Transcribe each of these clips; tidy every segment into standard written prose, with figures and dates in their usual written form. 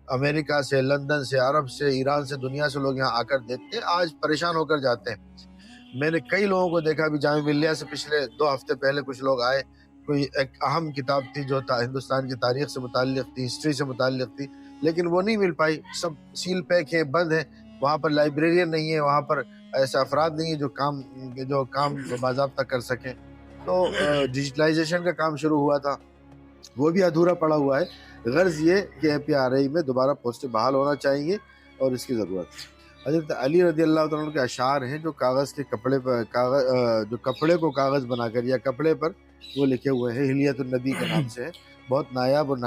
امریکہ سے، لندن سے، عرب سے، ایران سے، دنیا سے لوگ یہاں آ کر دیکھتے ہیں، آج پریشان ہو کر جاتے ہیں۔ میں نے کئی لوگوں کو دیکھا بھی، جامعہ ملیہ سے پچھلے 2 ہفتے پہلے کچھ لوگ آئے، کوئی ایک اہم کتاب تھی جو ہندوستان کی تاریخ سے متعلق تھی، ہسٹری سے متعلق تھی، لیکن وہ نہیں مل پائی، سب سیل پیک ہے، بند ہے، وہاں پر لائبریرین نہیں ہے، وہاں پر ایسے افراد نہیں ہیں جو کام باضابطہ کر سکیں۔ تو ڈیجیٹلائزیشن کا کام شروع ہوا تھا، وہ بھی ادھورا پڑا ہوا ہے۔ غرض یہ کہ اے پی آر آئی میں دوبارہ پوسٹیں بحال ہونا چاہیے اور اس کی ضرورت ہے۔ حضرت علی رضی اللہ تعالیٰ عنہ کے اشعار ہیں جو کاغذ کے کپڑے پر جو کپڑے کو کاغذ بنا کر یا کپڑے پر وہ لکھے ہوئے ہیں، ہلیت النبی کے نام سے ہے، بہت نایاب اور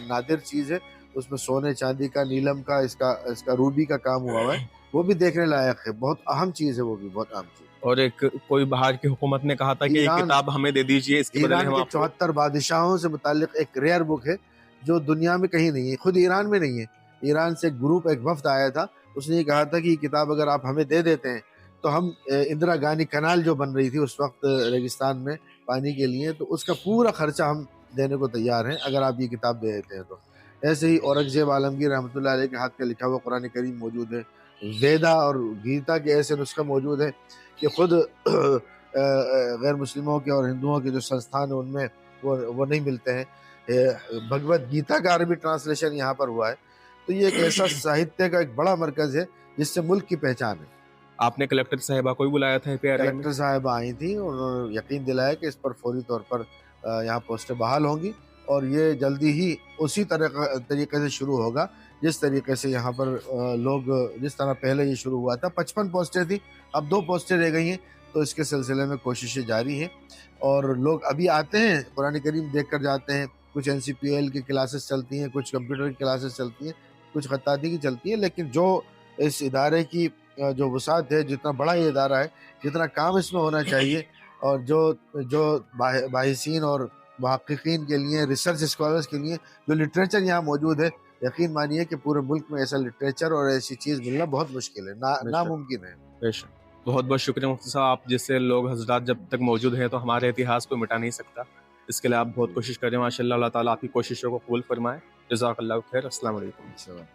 نادر چیز ہے، اس میں سونے چاندی کا، نیلم کا، اس کا روبی کا کام ہوا ہوا ہے، وہ بھی دیکھنے لائق ہے، بہت اہم چیز ہے، وہ بھی بہت اہم چیز۔ اور ایک کوئی باہر کی حکومت نے کہا تھا کہ یہ کتاب ہمیں دے دیجئے، اس کے بدلے ایران ہم کے آپ کو 74 بادشاہوں سے متعلق ایک ریئر بک ہے جو دنیا میں کہیں نہیں ہے، خود ایران میں نہیں ہے۔ ایران سے ایک گروپ، ایک وفد آیا تھا، اس نے یہ کہا تھا کہ یہ کتاب اگر آپ ہمیں دے دیتے ہیں تو ہم اندرا گاندھی کنال جو بن رہی تھی اس وقت ریگستان میں پانی کے لیے، تو اس کا پورا خرچہ ہم دینے کو تیار ہیں اگر آپ یہ کتاب دے دیتے ہیں تو۔ ایسے ہی اورنگزیب عالمگیر رحمۃ اللہ علیہ کے ہاتھ کا لکھا ہوا قرآن کریم موجود ہے، ویدا اور گیتا کے ایسے نسخے موجود ہیں کہ خود غیر مسلموں کے اور ہندوؤں کے جو سنستھان ہیں ان میں وہ نہیں ملتے ہیں۔ بھگوت گیتا کا عربی ٹرانسلیشن یہاں پر ہوا ہے، تو یہ ایک ایسا ساہتیہ کا ایک بڑا مرکز ہے جس سے ملک کی پہچان ہے۔ آپ نے کلیکٹر صاحبہ کو بھی بلایا تھا PRI میں؟ کلیکٹر صاحبہ آئی تھیں، انہوں نے یقین دلایا کہ اس پر فوری طور پر یہاں پوسٹیں بحال ہوں گی اور یہ جلدی ہی اسی طریقے سے شروع ہوگا جس طریقے سے یہاں پر لوگ، جس طرح پہلے یہ شروع ہوا تھا۔ 55 پوسٹیں تھیں، اب 2 پوسٹیں رہ گئی ہیں، تو اس کے سلسلے میں کوششیں جاری ہیں اور لوگ ابھی آتے ہیں، قرآن کریم دیکھ کر جاتے ہیں، کچھ NCPL کی کلاسز چلتی ہیں، کچھ کمپیوٹر کی کلاسز چلتی ہیں، کچھ خطاطی کی چلتی ہیں، لیکن جو اس ادارے کی جو وسعت ہے، جتنا بڑا یہ ادارہ ہے، جتنا کام اس میں ہونا چاہیے، اور جو باحثین اور محققین کے لیے، ریسرچ اسکالرز کے لیے جو لٹریچر یہاں موجود ہے، یقین مانیے کہ پورے ملک میں ایسا لٹریچر اور ایسی چیز ملنا بہت مشکل ہے، ناممکن ہے۔ بے شک، بہت بہت شکریہ مفتی صاحب، آپ جیسے لوگ حضرات جب تک موجود ہیں تو ہمارے اتہاس کو مٹا نہیں سکتا، اس کے لیے آپ بہت کوشش کریں، ماشاء اللہ، اللہ تعالیٰ آپ کی کوششوں کو قبول فرمائے۔ جزاک اللہ خیر، السلام علیکم۔